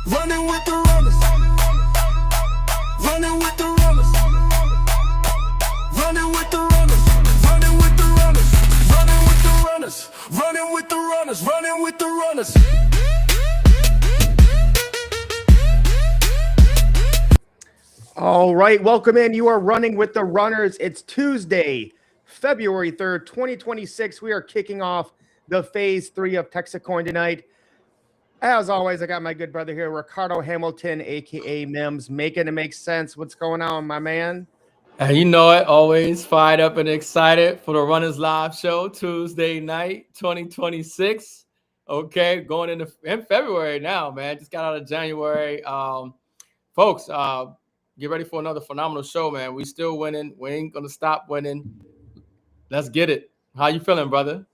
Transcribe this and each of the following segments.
Running with the runners. Running with the runners. Running with the runners. Running with the runners. Running with the runners. Running with the runners. Running with the runners. All right, welcome in. You are running with the runners. It's Tuesday, February 3rd, 2026. We are kicking off the phase 3 of Texit Coin tonight. As always, I got my good brother here, Ricardo Hamilton, aka M.I.M.S, making it make sense. What's going on, my man? And you know it, always fired up and excited for the Runners Live Show, Tuesday night, 2026. Okay, going in February now, man. Just got out of January. Folks, get ready for another phenomenal show, man. We still winning. We ain't gonna stop winning. Let's get it. How you feeling, brother?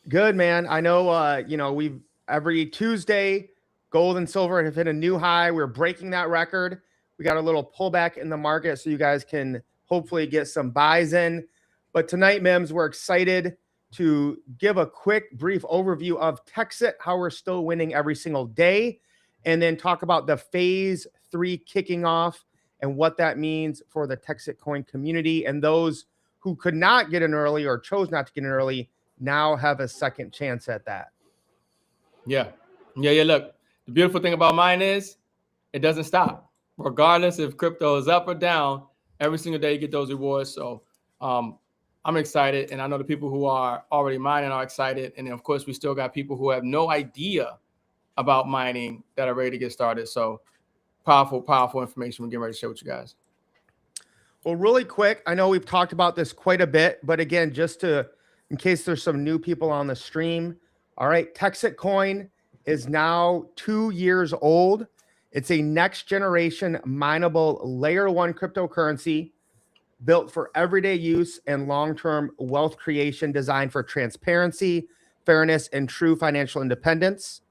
Good, man. I know, we've every Tuesday, gold and silver have hit a new high. We're breaking that record. We got a little pullback in the market, so you guys can hopefully get some buys in. But tonight, M.I.M.S, we're excited to give a quick, brief overview of Texit, how we're still winning every single day, and then talk about the phase 3 kicking off and what that means for the Texit coin community. And those who could not get in early or chose not to get in early now have a second chance at that. Yeah. Look, the beautiful thing about mine is it doesn't stop. Regardless if crypto is up or down, every single day you get those rewards. So I'm excited, and I know the people who are already mining are excited. And then, of course, we still got people who have no idea about mining that are ready to get started. So powerful information we're getting ready to share with you guys. Well, really quick, I know we've talked about this quite a bit, but again, just in case there's some new people on the stream. All right, Texit coin is now 2 years old. It's a next generation mineable layer 1 cryptocurrency built for everyday use and long-term wealth creation, designed for transparency, fairness, and true financial independence.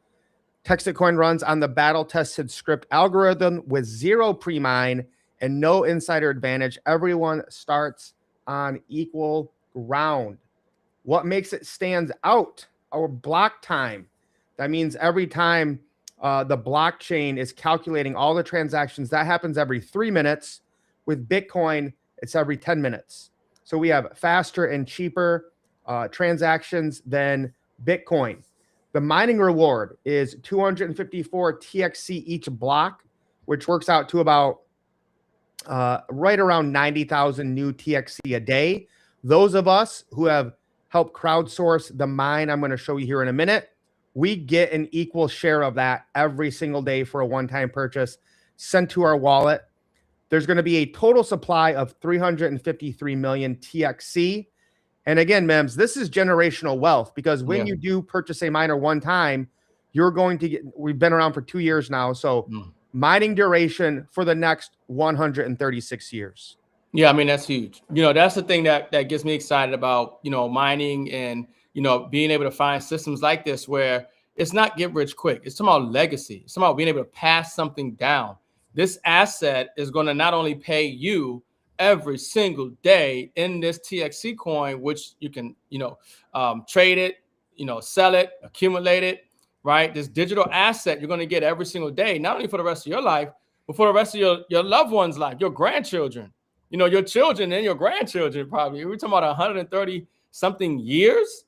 Texit coin runs on the battle-tested script algorithm with zero pre-mine and no insider advantage. Everyone starts on equal ground. What makes it stands out? Our block time. That means every time the blockchain is calculating all the transactions, that happens every 3 minutes. With Bitcoin, it's every 10 minutes. So we have faster and cheaper transactions than Bitcoin. The mining reward is 254 TXC each block, which works out to about right around 90,000 new TXC a day. Those of us who have helped crowdsource the mine I'm going to show you here in a minute, we get an equal share of that every single day for a one-time purchase sent to our wallet. There's going to be a total supply of 353 million TXC. And again, M.I.M.S, this is generational wealth, because when you do purchase a miner one time, you're going to get, we've been around for 2 years now. So mining duration for the next 136 years. Yeah, I mean, that's huge. That's the thing that gets me excited about, mining and, being able to find systems like this where it's not get rich quick. It's about legacy. It's about being able to pass something down. This asset is going to not only pay you every single day in this TXC coin, which you can, trade it, sell it, accumulate it, right? This digital asset you're going to get every single day, not only for the rest of your life, but for the rest of your loved one's life, your grandchildren. Your children and your grandchildren, probably. We're talking about 130 something years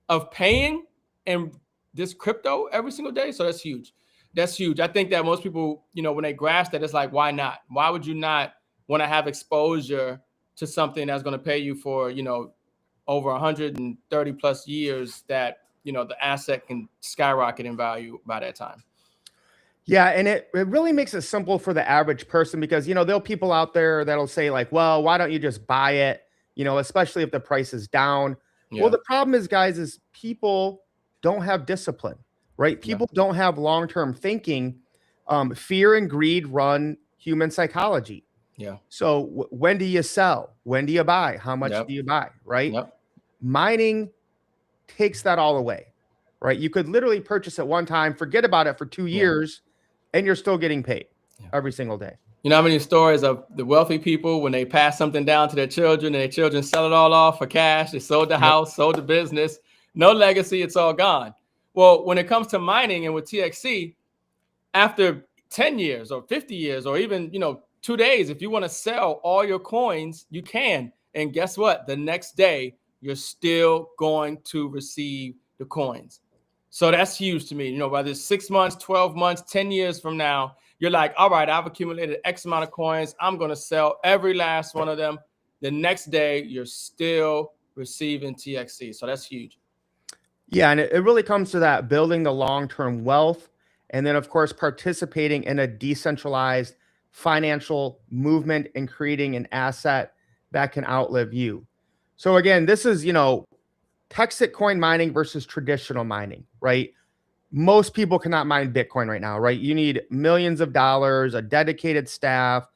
of paying in this crypto every single day. So that's huge. That's huge. I think that most people, when they grasp that, it's like, why not? Why would you not want to have exposure to something that's going to pay you for, over 130 plus years, that, the asset can skyrocket in value by that time? Yeah, and it really makes it simple for the average person, because, there'll people out there that'll say like, well, why don't you just buy it? Especially if the price is down. Yeah. Well, the problem is, guys, is people don't have discipline, right? People don't have long-term thinking. Fear and greed run human psychology. Yeah. So when do you sell? When do you buy? How much do you buy? Right? Mining takes that all away, right? You could literally purchase it one time, forget about it for 2 years, and you're still getting paid every single day. You know how many stories of the wealthy people, when they pass something down to their children and their children sell it all off for cash? They sold the house, sold the business, no legacy, it's all gone. Well, when it comes to mining and with TXC, after 10 years or 50 years or even, 2 days. If you want to sell all your coins, you can. And guess what? The next day, you're still going to receive the coins. So that's huge to me. Whether it's 6 months, 12 months, 10 years from now, you're like, all right, I've accumulated X amount of coins. I'm going to sell every last one of them. The next day, you're still receiving TXC. So that's huge. Yeah, and it really comes to that building the long-term wealth, and then of course participating in a decentralized financial movement and creating an asset that can outlive you. So again, this is, Texit coin mining versus traditional mining, right? Most people cannot mine Bitcoin right now, right? You need millions of dollars, a dedicated staff,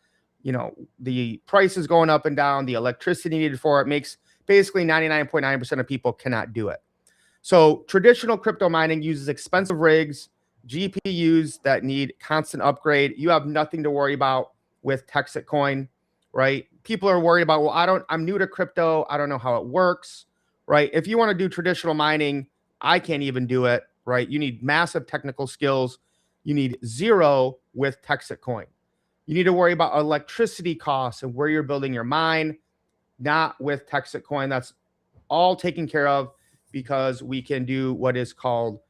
the price is going up and down, the electricity needed for it makes basically 99.9% of people cannot do it. So traditional crypto mining uses expensive rigs, GPUs that need constant upgrade. You have nothing to worry about with Texit coin, right? People are worried about, well, I'm new to crypto. I don't know how it works, right? If you want to do traditional mining, I can't even do it, right? You need massive technical skills. You need zero with Texit coin. You need to worry about electricity costs and where you're building your mine, not with Texit coin. That's all taken care of because we can do what is called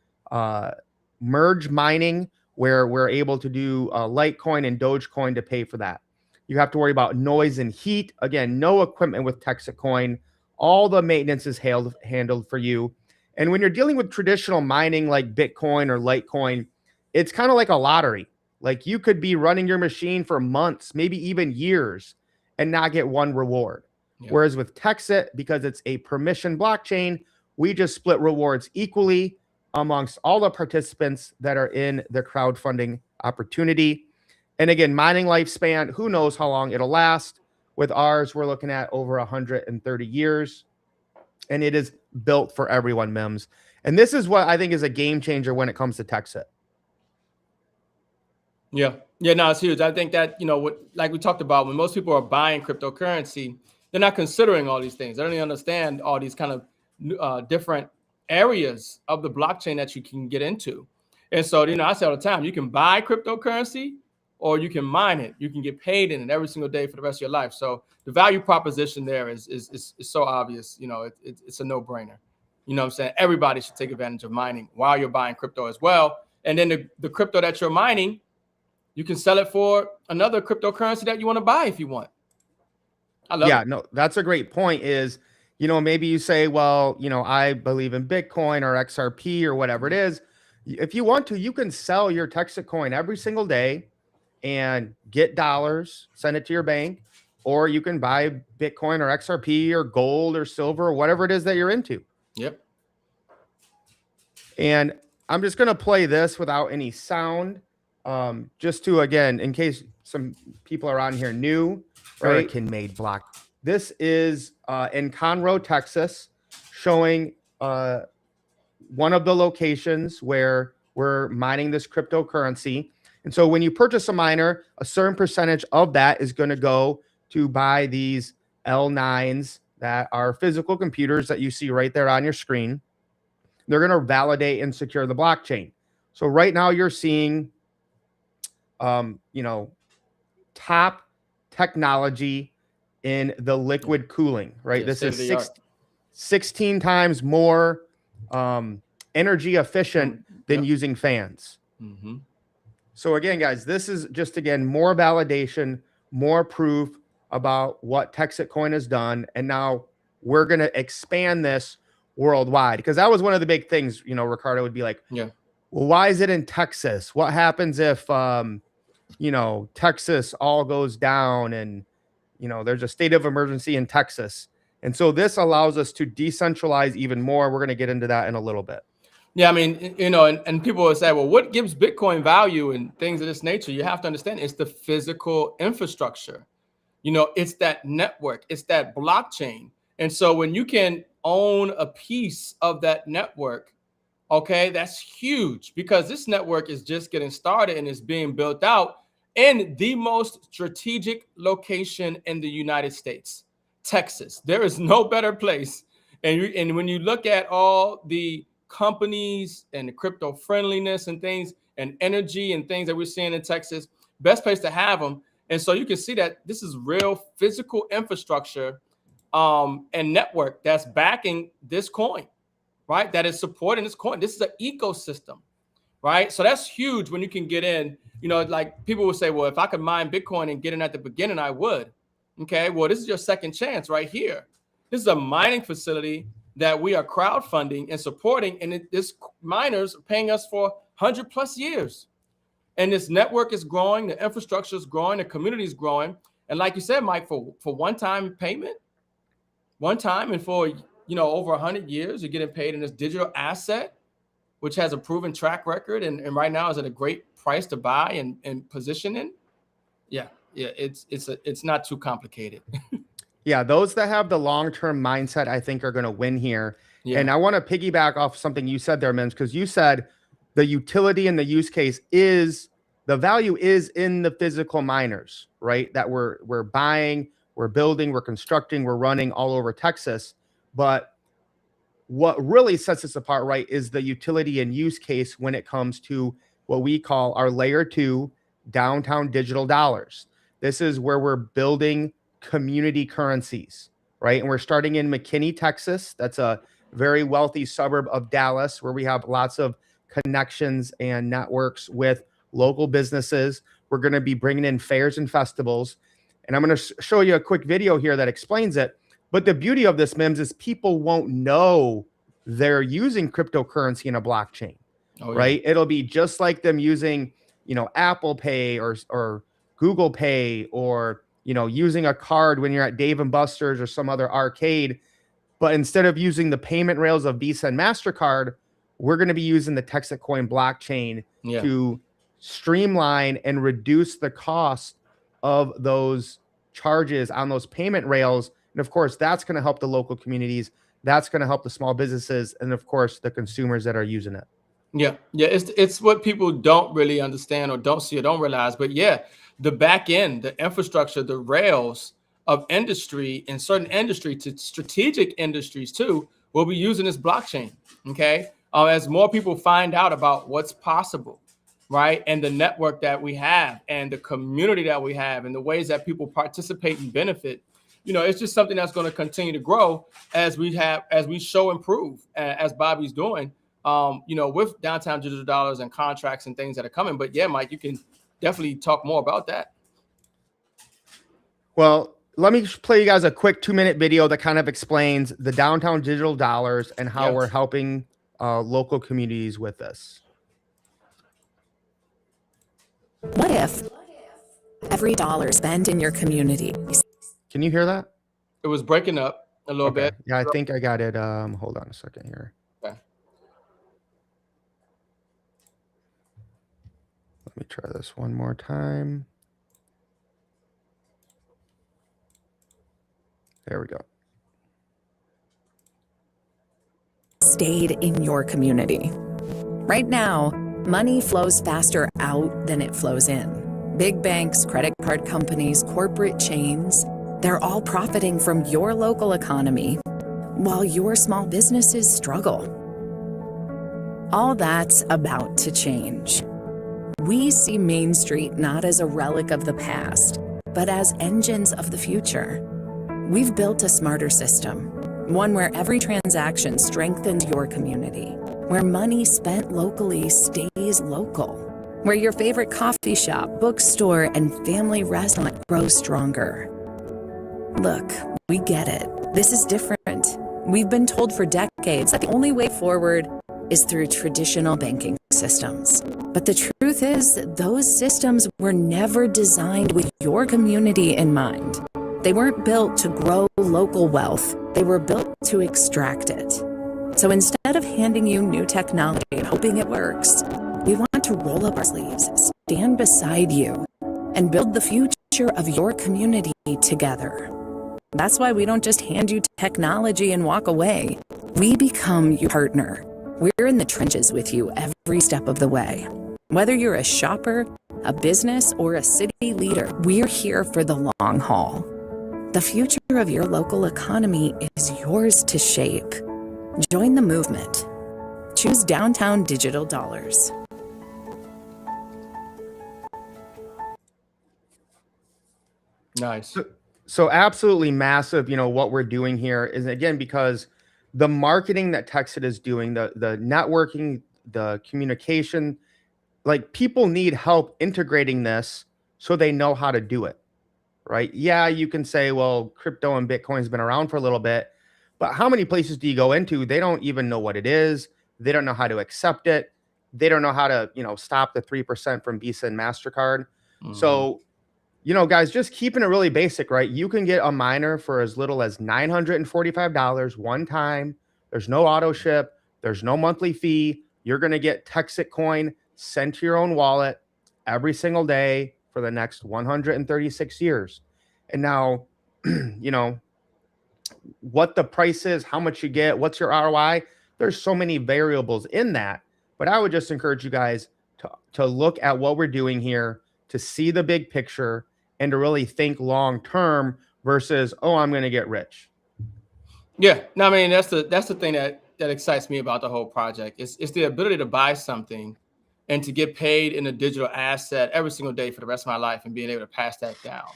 merge mining, where we're able to do Litecoin and Dogecoin to pay for that. You have to worry about noise and heat. Again, no equipment with Texit coin. All the maintenance is handled for you. And when you're dealing with traditional mining like Bitcoin or Litecoin, it's kind of like a lottery. Like you could be running your machine for months, maybe even years, and not get one reward. Yeah. Whereas with Texit, because it's a permission blockchain, we just split rewards equally amongst all the participants that are in the crowdfunding opportunity. And again, mining lifespan, who knows how long it'll last. With ours, we're looking at over 130 years. And it is built for everyone, M.I.M.S. And this is what I think is a game changer when it comes to Texit. Yeah. Yeah, no, it's huge. I think that, like we talked about, when most people are buying cryptocurrency, they're not considering all these things. They don't even understand all these kind of different areas of the blockchain that you can get into. And so, I say all the time, you can buy cryptocurrency or you can mine it. You can get paid in it every single day for the rest of your life. So the value proposition there is so obvious. It's a no-brainer. You know what I'm saying? Everybody should take advantage of mining while you're buying crypto as well. And then the crypto that you're mining, you can sell it for another cryptocurrency that you want to buy if you want. I love it. No, that's a great point is, maybe you say, well, I believe in Bitcoin or XRP or whatever it is. If you want to, you can sell your Texit coin every single day and get dollars, send it to your bank, or you can buy Bitcoin or XRP or gold or silver or whatever it is that you're into. Yep. And I'm just going to play this without any sound. Just to, again, in case some people are on here new, right? American-made block. This is in Conroe, Texas, showing one of the locations where we're mining this cryptocurrency. And so when you purchase a miner, a certain percentage of that is going to go to buy these L9s that are physical computers that you see right there on your screen. They're going to validate and secure the blockchain. So right now you're seeing top technology in the liquid cooling, right? Yeah, this is 16 times more energy efficient than using fans. Mm-hmm. So again, guys, this is just, again, more validation, more proof about what Texit coin has done. And now we're going to expand this worldwide, because that was one of the big things, Ricardo would be like, yeah, well, why is it in Texas? What happens if, Texas all goes down and, there's a state of emergency in Texas. And so this allows us to decentralize even more. We're going to get into that in a little bit. Yeah, I mean, and people will say, well, what gives Bitcoin value and things of this nature? You have to understand it's the physical infrastructure. It's that network, it's that blockchain. And so when you can own a piece of that network, okay, that's huge, because this network is just getting started and is being built out in the most strategic location in the United States, Texas. There is no better place. And when you look at all the companies and the crypto friendliness and things and energy and things that we're seeing in Texas, best place to have them. And so you can see that this is real physical infrastructure and network that's backing this coin, right? That is supporting this coin. This is an ecosystem, right? So that's huge when you can get in. You know, like people will say, well, if I could mine Bitcoin and get in at the beginning, I would. Okay, well, this is your second chance right here. This is a mining facility that we are crowdfunding and supporting, and this miners are paying us for 100+ years. And this network is growing, the infrastructure is growing, the community is growing. And like you said, Mike, for one-time payment, one time, and for over 100 years, you're getting paid in this digital asset, which has a proven track record, and right now is at a great price to buy and position in. Yeah, it's not too complicated. Yeah, those that have the long-term mindset, I think, are going to win here. Yeah. And I want to piggyback off something you said there, M.I.M S, because you said the utility and the use case is the value is in the physical miners, right? That we're buying, we're building, we're constructing, we're running all over Texas. But what really sets us apart, right, is the utility and use case when it comes to what we call our layer 2 downtown digital dollars. This is where we're building community currencies, right? And we're starting in McKinney, Texas. That's a very wealthy suburb of Dallas where we have lots of connections and networks with local businesses. We're going to be bringing in fairs and festivals. And I'm going to show you a quick video here that explains it. But the beauty of this, M.I.M S, is people won't know they're using cryptocurrency in a blockchain, right? It'll be just like them using, Apple Pay or Google Pay, or, using a card when you're at Dave & Buster's or some other arcade. But instead of using the payment rails of Visa and MasterCard, we're going to be using the Texit coin blockchain to streamline and reduce the cost of those charges on those payment rails. And of course, that's going to help the local communities. That's going to help the small businesses. And of course, the consumers that are using it. Yeah. It's what people don't really understand or don't see or don't realize. But yeah, the back end, the infrastructure, the rails of industry and certain industry to strategic industries too will be using this blockchain. Okay. As more people find out about what's possible, right? And the network that we have and the community that we have and the ways that people participate and benefit, it's just something that's going to continue to grow as we show improve, as Bobby's doing, with downtown digital dollars and contracts and things that are coming. But yeah, Mike, you can definitely talk more about that. Well, let me play you guys a quick 2-minute video that kind of explains the downtown digital dollars and how we're helping local communities with this. What if every dollar spent in your community? Can you hear that? It was breaking up a little bit. Yeah, I think I got it. Hold on a second here. Okay. Let me try this one more time. There we go. Stayed in your community. Right now, money flows faster out than it flows in. Big banks, credit card companies, corporate chains, they're all profiting from your local economy while your small businesses struggle. All that's about to change. We see Main Street not as a relic of the past, but as engines of the future. We've built a smarter system, one where every transaction strengthens your community, where money spent locally stays local, where your favorite coffee shop, bookstore, and family restaurant grow stronger. Look, we get it. This is different. We've been told for decades that the only way forward is through traditional banking systems. But the truth is, those systems were never designed with your community in mind. They weren't built to grow local wealth. They were built to extract it. So instead of handing you new technology and hoping it works, we want to roll up our sleeves, stand beside you, and build the future of your community together. That's why we don't just hand you technology and walk away. We become your partner. We're in the trenches with you every step of the way. Whether you're a shopper, a business, or a city leader, we're here for the long haul. The future of your local economy is yours to shape. Join the movement. choose Downtown Digital Dollars. Nice. So absolutely massive, what we're doing here is, again, because the marketing that Texit is doing, the networking, the communication, like, people need help integrating this so they know how to do it, right? Yeah, you can say, well, crypto and Bitcoin has been around for a little bit, but how many places do you go into? They don't even know what it is. They don't know how to accept it. They don't know how to, stop the 3% from Visa and MasterCard. So, guys, just keeping it really basic, right? You can get a miner for as little as $945 one time. There's no auto ship. There's no monthly fee. You're going to get Texit coin sent to your own wallet every single day for the next 136 years. And now, what the price is, how much you get, what's your ROI. There's so many variables in that. But I would just encourage you guys to look at what we're doing here, to see the big picture, and to really think long term versus, oh, I'm going to get rich. Yeah, no, I mean, that's the thing that excites me about the whole project. It's the ability to buy something and to get paid in a digital asset every single day for the rest of my life, and being able to pass that down.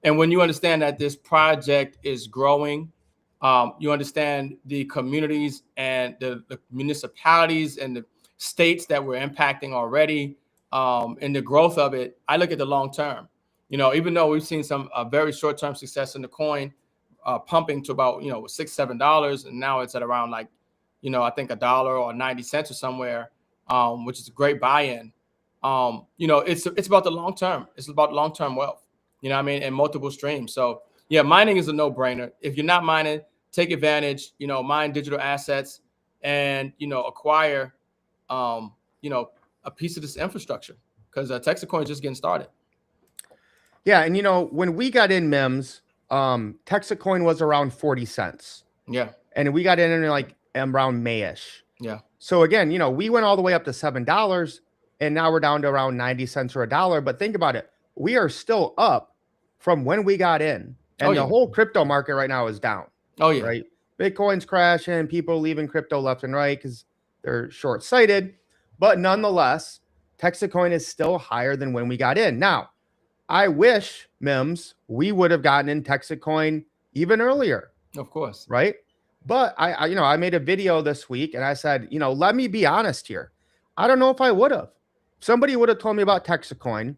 And when you understand that this project is growing, you understand the communities and the municipalities and the states that we're impacting already, and the growth of it. I look at the long term. Even though we've seen some very short term success in the coin, pumping to about $6-7, and now it's at around, like, I think $1 or 90 cents or somewhere, which is a great buy-in. It's about the long term. It's about long term wealth. And multiple streams. So yeah, mining is a no brainer. If you're not mining, take advantage. Mine digital assets, and acquire a piece of this infrastructure, because Texas Coin is just getting started. Yeah, and when we got in M.I.M.S, Texit coin was around 40 cents. Yeah. And we got in like around May-ish. Yeah. So again, we went all the way up to $7, and now we're down to around 90 cents or $1. But think about it. We are still up from when we got in. And the whole crypto market right now is down. Oh, yeah. Right? Bitcoin's crashing, people leaving crypto left and right because they're short-sighted. But nonetheless, Texit coin is still higher than when we got in. Now, I wish, M.I.M.S, we would have gotten in Texit coin even earlier. Of course. Right? But I made a video this week, and I said, let me be honest here. I don't know if I would have. Somebody would have told me about Texit coin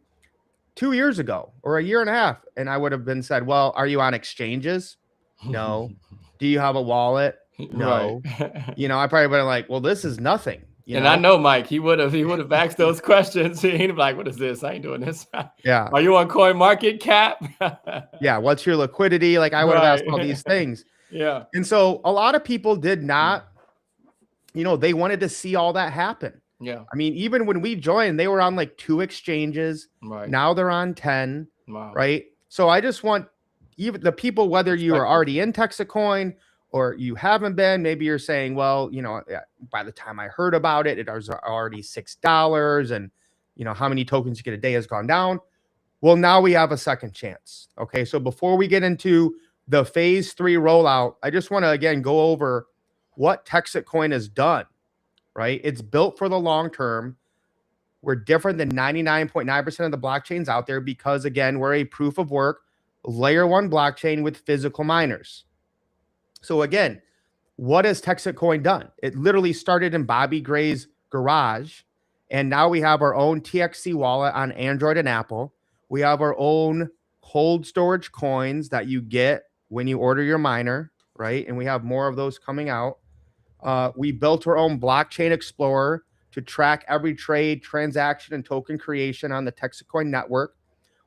2 years ago or a year and a half, and I would have been said, well, are you on exchanges? No. Do you have a wallet? No. Right. I probably would have like, well, this is nothing. I know Mike, he would have asked those questions. He'd be like, what is this? I ain't doing this. Yeah. Are you on Coin Market Cap? Yeah. What's your liquidity? Like, I would have asked all these things. Yeah. And so a lot of people did not, they wanted to see all that happen. Yeah. I mean, even when we joined, they were on like 2 exchanges. Right. Now they're on 10. Wow. Right. So I just want even the people, whether you are already in Texit coin or you haven't been, maybe you're saying, well, by the time I heard about it, it was already $6, and how many tokens you get a day has gone down. Well, now we have a second chance. Okay. So before we get into the phase 3 rollout, I just want to again go over what Texit coin has done. Right? It's built for the long term. We're different than 99.9% of the blockchains out there because, again, we're a proof of work layer 1 blockchain with physical miners. So again, what has Texit coin done? It literally started in Bobby Gray's garage, and now we have our own TXC wallet on Android and Apple. We have our own cold storage coins that you get when you order your miner, right? And we have more of those coming out. We built our own blockchain explorer to track every trade, transaction, and token creation on the Texit coin network.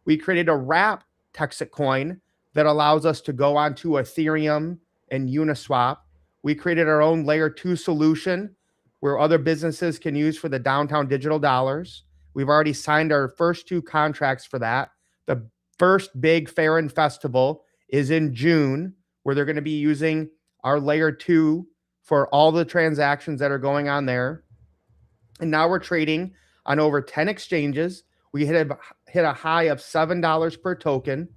We created a wrap Texit coin that allows us to go onto Ethereum and Uniswap. We created our own layer 2 solution where other businesses can use for the downtown digital dollars. We've already signed our first 2 contracts for that. The first big fair and festival is in June, where they're going to be using our layer 2 for all the transactions that are going on there. And now we're trading on over 10 exchanges. We hit a high of $7 per token.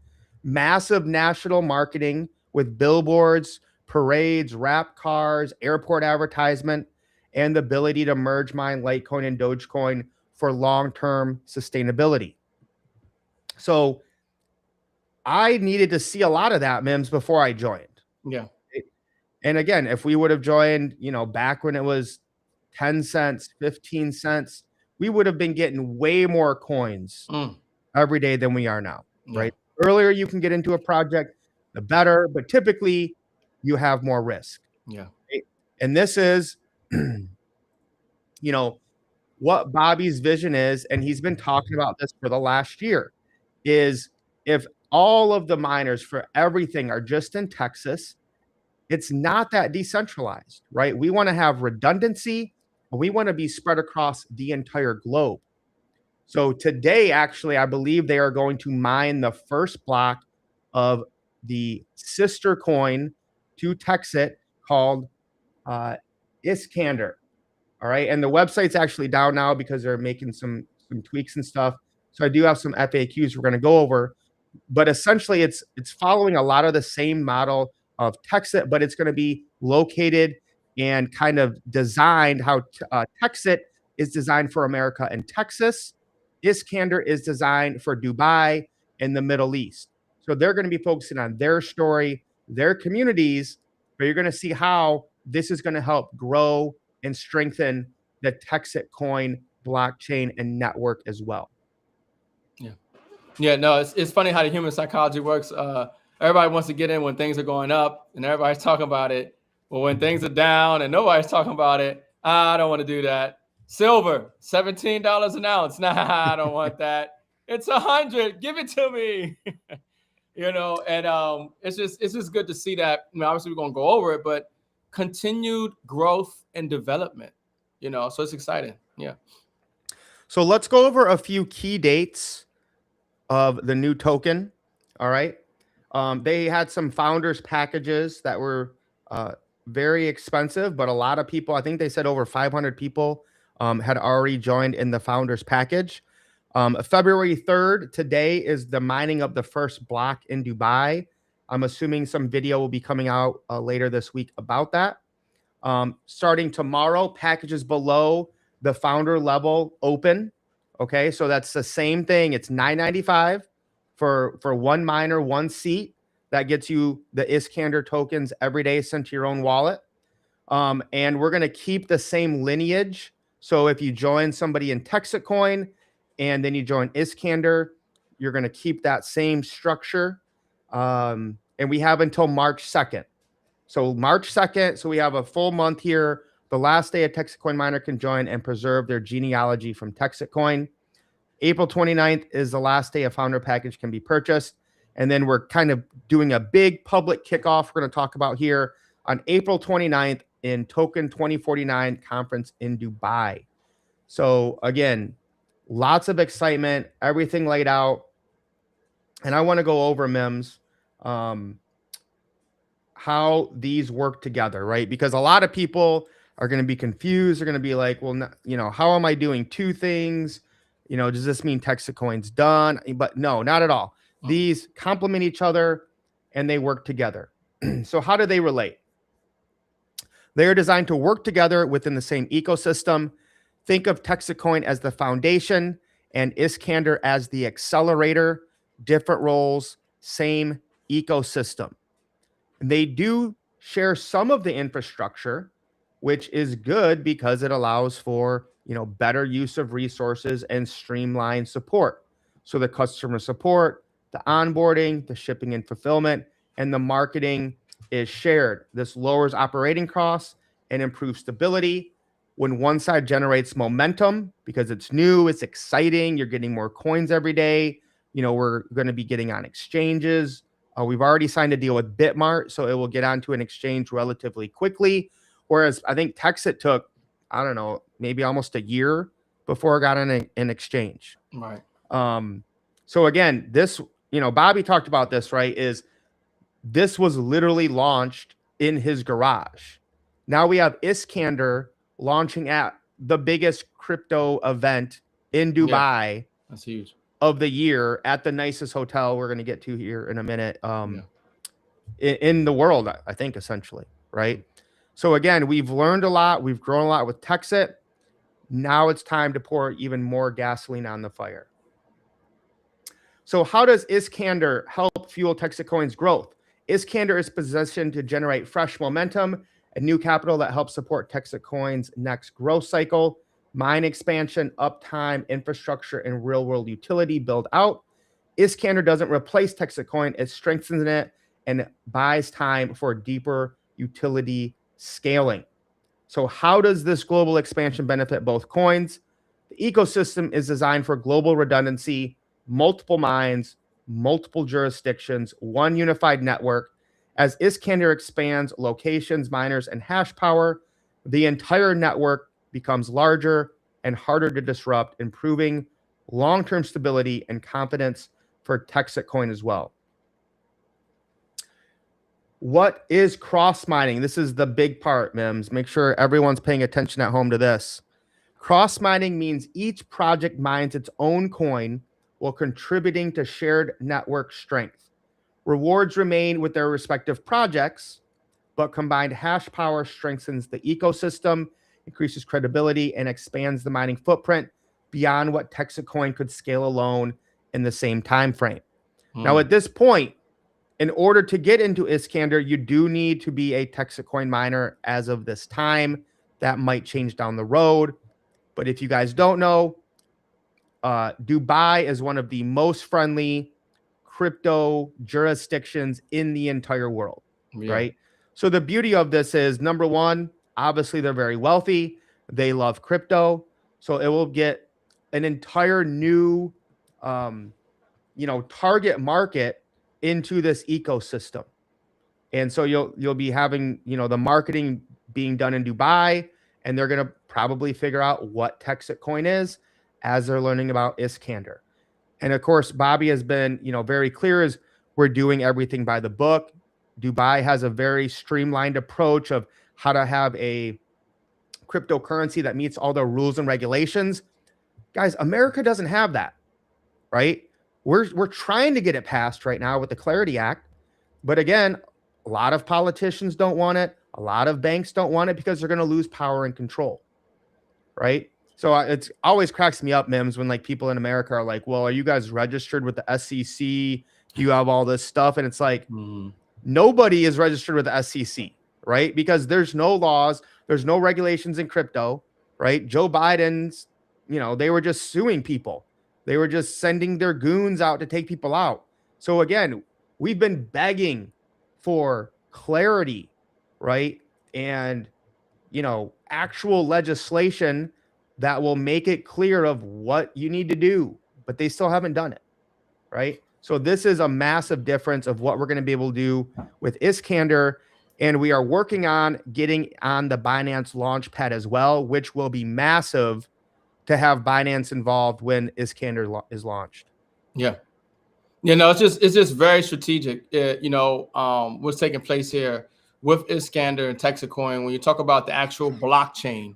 Massive national marketing with billboards, parades, wrap cars, airport advertisement. and the ability to merge mine Litecoin and Dogecoin for long-term sustainability. So I needed to see a lot of that, Mims, before I joined. Yeah. And again, if we would have joined, back when it was 10 cents, 15 cents, we would have been getting way more coins every day than we are now, right? Earlier you can get into a project, the better, but typically you have more risk. Yeah. Right? And this is, what Bobby's vision is, and he's been talking about this for the last year, is if all of the miners for everything are just in Texas, it's not that decentralized, right? We want to have redundancy, and we want to be spread across the entire globe. So today, actually, I believe they are going to mine the first block of the sister coin to Texit called Iskander. All right. And the website's actually down now because they're making some tweaks and stuff. So I do have some FAQs we're going to go over. But essentially, it's following a lot of the same model of Texit, but it's going to be located and kind of designed how Texit is designed for America and Texas. Iskander is designed for Dubai and the Middle East. So they're going to be focusing on their story, their communities, but you're going to see how this is going to help grow and strengthen the Texit coin blockchain and network as well. Yeah, no, it's funny how the human psychology works. Everybody wants to get in when things are going up and everybody's talking about it. But when things are down and nobody's talking about it, I don't want to do that. Silver, $17 an ounce. Nah, I don't want that. It's 100. Give it to me. And it's just good to see that. I mean, obviously we're gonna go over it, but continued growth and development. So it's exciting. Yeah. So let's go over a few key dates of the new token. All right. They had some founders packages that were very expensive, but a lot of people, I think they said over 500 people had already joined in the founders package. February 3rd, today is the mining of the first block in Dubai. I'm assuming some video will be coming out later this week about that. Starting tomorrow, packages below the founder level open. Okay, so that's the same thing. It's $9.95 for one miner, one seat. That gets you the Iskander tokens every day sent to your own wallet. And we're going to keep the same lineage. So if you join somebody in Texit coin and then you join Iskander, you're going to keep that same structure. And we have until March 2nd. So March 2nd, so we have a full month here. The last day a Texit coin miner can join and preserve their genealogy from Texit coin. April 29th is the last day a founder package can be purchased. And then we're kind of doing a big public kickoff we're going to talk about here on April 29th in Token 2049 conference in Dubai. So again, lots of excitement, everything laid out. And I want to go over, M.I.M.S, how these work together, right? Because a lot of people are going to be confused. They're going to be like, well, how am I doing two things? Does this mean Texit coin's done? But no, not at all. These complement each other and they work together. So how do they relate? They are designed to work together within the same ecosystem. Think of Texit coin as the foundation and Iskander as the accelerator. Different roles, same ecosystem. They do share some of the infrastructure, which is good because it allows for, better use of resources and streamlined support. So the customer support, the onboarding, the shipping and fulfillment, and the marketing is shared. This lowers operating costs and improves stability. When one side generates momentum because it's new, it's exciting, you're getting more coins every day. We're going to be getting on exchanges. We've already signed a deal with Bitmart, so it will get onto an exchange relatively quickly. Whereas I think Texit took, I don't know, maybe almost a year before it got on an exchange. Right. So again, this, Bobby talked about this, right? This was literally launched in his garage. Now we have Iskander launching at the biggest crypto event in Dubai. Yeah, that's huge. Of the year at the nicest hotel we're going to get to here in a minute in the world, I think, essentially, right? So again, we've learned a lot. We've grown a lot with Texit. Now it's time to pour even more gasoline on the fire. So how does Iskander help fuel Texit Coin's growth? Iskander is positioned to generate fresh momentum and new capital that helps support Texit Coin's next growth cycle, mine expansion, uptime, infrastructure, and real-world utility build out. Iskander doesn't replace Texit Coin, it strengthens it and buys time for deeper utility scaling. So how does this global expansion benefit both coins? The ecosystem is designed for global redundancy, multiple mines, multiple jurisdictions, one unified network. As Iskander expands locations, miners, and hash power, the entire network becomes larger and harder to disrupt, improving long-term stability and confidence for Texit Coin as well. What is cross mining? This is the big part, Mims. Make sure everyone's paying attention at home to this. Cross mining means each project mines its own coin while contributing to shared network strength. Rewards remain with their respective projects, but combined hash power strengthens the ecosystem, increases credibility, and expands the mining footprint beyond what Texit Coin could scale alone in the same time frame. Now, at this point, in order to get into Iskander, you do need to be a Texit Coin miner as of this time. That might change down the road. But if you guys don't know, Dubai is one of the most friendly crypto jurisdictions in the entire world, right? So the beauty of this is, number one, obviously they're very wealthy. They love crypto. So it will get an entire new, target market into this ecosystem. And so you'll be having, the marketing being done in Dubai, and they're going to probably figure out what Texit Coin is as they're learning about Iskander. And of course, Bobby has been, very clear as we're doing everything by the book. Dubai has a very streamlined approach of how to have a cryptocurrency that meets all the rules and regulations. Guys, America doesn't have that, right? We're trying to get it passed right now with the Clarity Act. But again, a lot of politicians don't want it. A lot of banks don't want it because they're going to lose power and control, right? So it's always cracks me up, Mims, when like people in America are like, well, are you guys registered with the SEC? Do you have all this stuff? And it's like, nobody is registered with the SEC, right? Because there's no laws, there's no regulations in crypto, right? Joe Biden's, they were just suing people. They were just sending their goons out to take people out. So again, we've been begging for clarity, right? And, actual legislation that will make it clear of what you need to do, but they still haven't done it, right? So this is a massive difference of what we're going to be able to do with Iskander. And we are working on getting on the Binance Launchpad as well, which will be massive to have Binance involved when Iskander is launched. Yeah. It's just very strategic. What's taking place here with Iskander and Texit Coin, when you talk about the actual blockchain,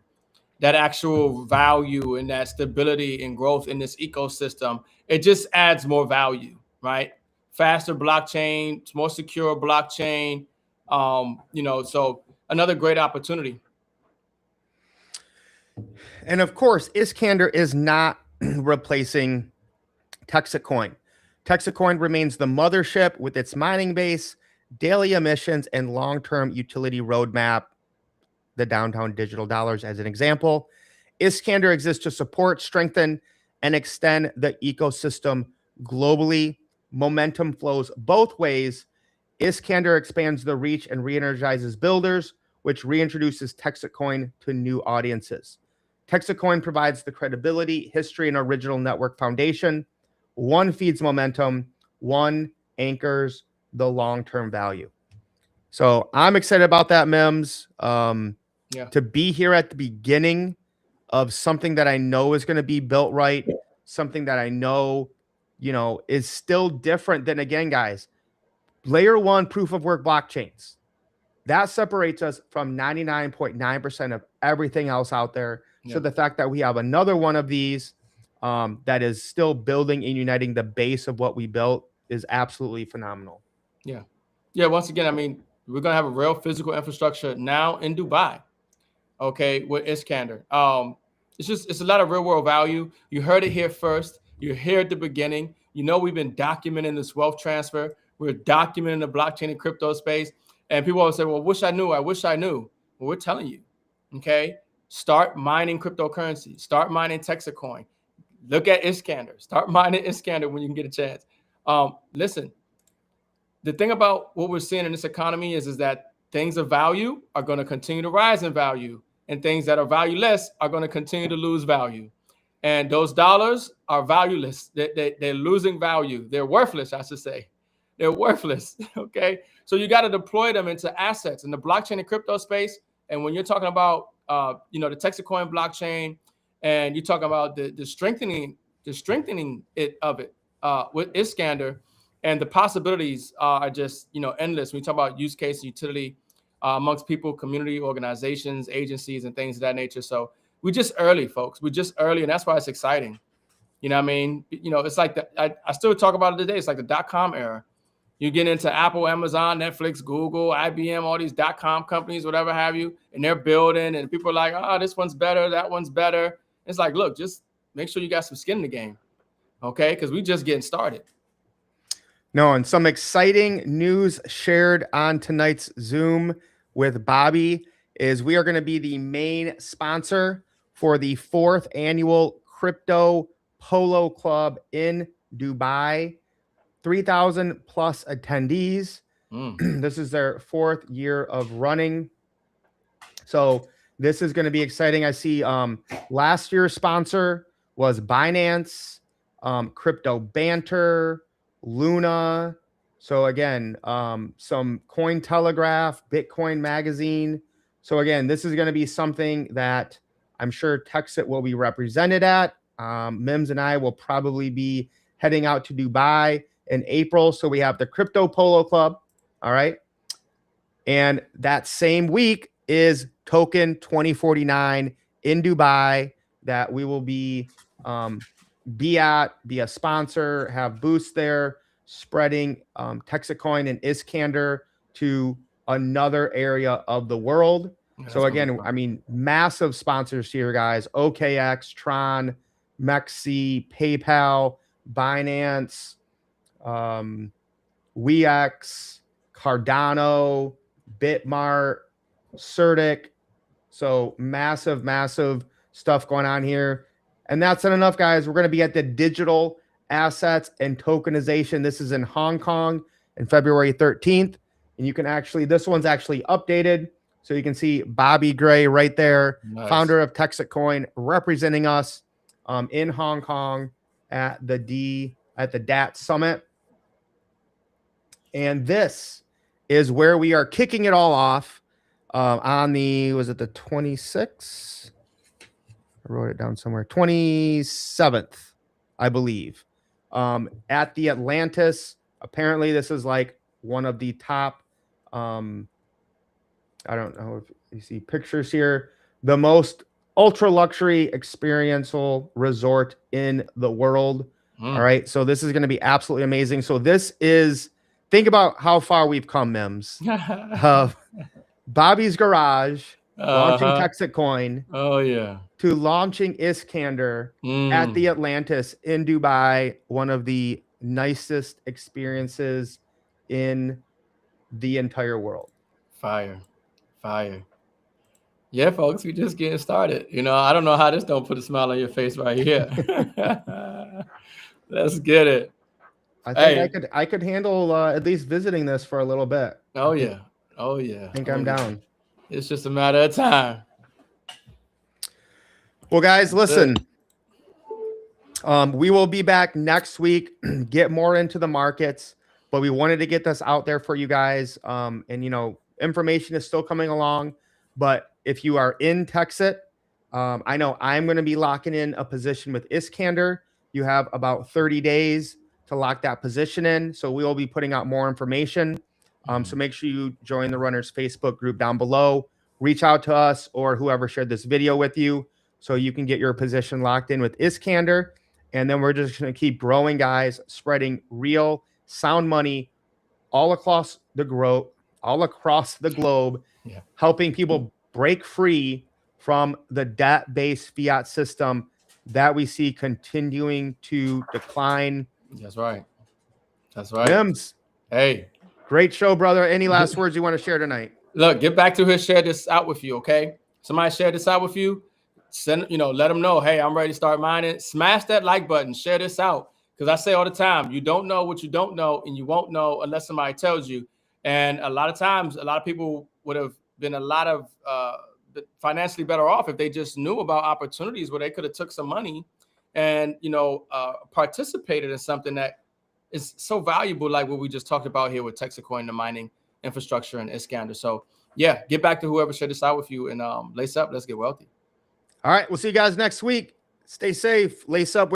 that actual value and that stability and growth in this ecosystem, it just adds more value, right? Faster blockchain, more secure blockchain. So another great opportunity. And of course, Iskander is not replacing Texit Coin. Texit Coin remains the mothership with its mining base, daily emissions, and long-term utility roadmap, the downtown digital dollars as an example. Iskander exists to support, strengthen, and extend the ecosystem globally. Momentum flows both ways. Iskander expands the reach and re-energizes builders, which reintroduces Texit Coin to new audiences. Texit Coin provides the credibility, history, and original network foundation. One feeds momentum, one anchors the long-term value. So I'm excited about that, Mims. To be here at the beginning of something that I know is going to be built right, something that I know, is still different than, again, guys, layer one proof of work blockchains. That separates us from 99.9% of everything else out there. So the fact that we have another one of these that is still building and uniting the base of what we built is absolutely phenomenal. Yeah. Once again, We're going to have a real physical infrastructure now in Dubai. Okay, with Iskander. It's a lot of real world value. You heard it here first. You're here at the beginning. You know, we've been documenting this wealth transfer. We're documenting the blockchain and crypto space. And people always say, well, wish I knew. I wish I knew. Well, we're telling you, okay, start mining cryptocurrency. Start mining Texit coin. Look at Iskander. Start mining Iskander when you can get a chance. Listen, the thing about what we're seeing in this economy is that things of value are going to continue to rise in value, and things that are valueless are going to continue to lose value. And those dollars are valueless. They're losing value. They're worthless, I should say. They're worthless. Okay. So you got to deploy them into assets in the blockchain and crypto space. And when you're talking about, the Texit coin blockchain, and you're talking about the strengthening it of it with Iskander, and the possibilities are just endless. When we talk about use case utility amongst people, community organizations, agencies, and things of that nature. So we're just early, folks. We're just early, and that's why it's exciting. You know what I mean? It's like I still talk about it today. It's like the .com era. You get into Apple, Amazon, Netflix, Google, IBM, all these .com companies, whatever have you, and they're building, and people are like, oh, this one's better, that one's better. It's like, look, just make sure you got some skin in the game, okay? Because we just getting started. No, and some exciting news shared on tonight's Zoom with Bobby is we are going to be the main sponsor for the 4th annual Crypto Polo Club in Dubai. 3,000 plus attendees. This is their 4th year of running. So this is going to be exciting. I see last year's sponsor was Binance, Crypto Banter, Luna. So again, some Cointelegraph, Bitcoin Magazine. So again, this is going to be something that I'm sure Texit will be represented at. M.I.M.S and I will probably be heading out to Dubai in April. So we have the Crypto Polo Club. All right. And that same week is Token 2049 in Dubai that we will be a sponsor, have booths there, spreading Texit coin and Iskander to another area of the world. So again, I mean, massive sponsors here, guys. OKX, Tron, Mexi, PayPal, Binance, WeX, Cardano, Bitmart, Certic. So massive stuff going on here. And that's not enough, guys. We're going to be at the Digital Assets and Tokenization. This is in Hong Kong on February 13th. And you can actually, this one's actually updated. So you can see Bobby Gray right there, nice. Founder of Texit Coin, representing us in Hong Kong at the DAT Summit. And this is where we are kicking it all off on the, was it the 26th? I wrote it down somewhere. 27th, I believe, at the Atlantis. Apparently, this is like one of the top, I don't know if you see pictures here, the most ultra luxury experiential resort in the world. All right. So this is going to be absolutely amazing. So this is, think about how far we've come, M.I.M.S. Bobby's Garage, launching Texit Coin. Oh, yeah. To launching Iskander at the Atlantis in Dubai, one of the nicest experiences in the entire world. Fire. Yeah, folks, we just getting started. I don't know how this don't put a smile on your face right here. Let's get it. I think I could handle at least visiting this for a little bit. Oh yeah. I think I'm down. It's just a matter of time. Well, guys, listen. We will be back next week, get more into the markets, but we wanted to get this out there for you guys. And information is still coming along, but if you are in Texit, I know I'm going to be locking in a position with Iskander. You have about 30 days to lock that position in. So we will be putting out more information. So make sure you join the Runners Facebook group down below. Reach out to us or whoever shared this video with you so you can get your position locked in with Iskander. And then we're just going to keep growing, guys, spreading real sound money all across the all across the globe, Yeah. helping people break free from the debt-based fiat system that we see continuing to decline. That's right. That's right. M.I.M.S, Hey, great show, brother. Any last words you want to share tonight? look, get back to here, share this out with you, okay? Somebody share this out with you. Send, let them know, hey, I'm ready to start mining. Smash that like button, share this out. Because I say all the time, you don't know what you don't know, and you won't know unless somebody tells you. And a lot of times, a lot of people would have been a lot of financially better off if they just knew about opportunities where they could have took some money and participated in something that is so valuable, like what we just talked about here with Texit Coin, the mining infrastructure and Iskander. So yeah, get back to whoever shared this out with you and lace up. Let's get wealthy. All right, we'll see you guys next week. Stay safe. Lace up.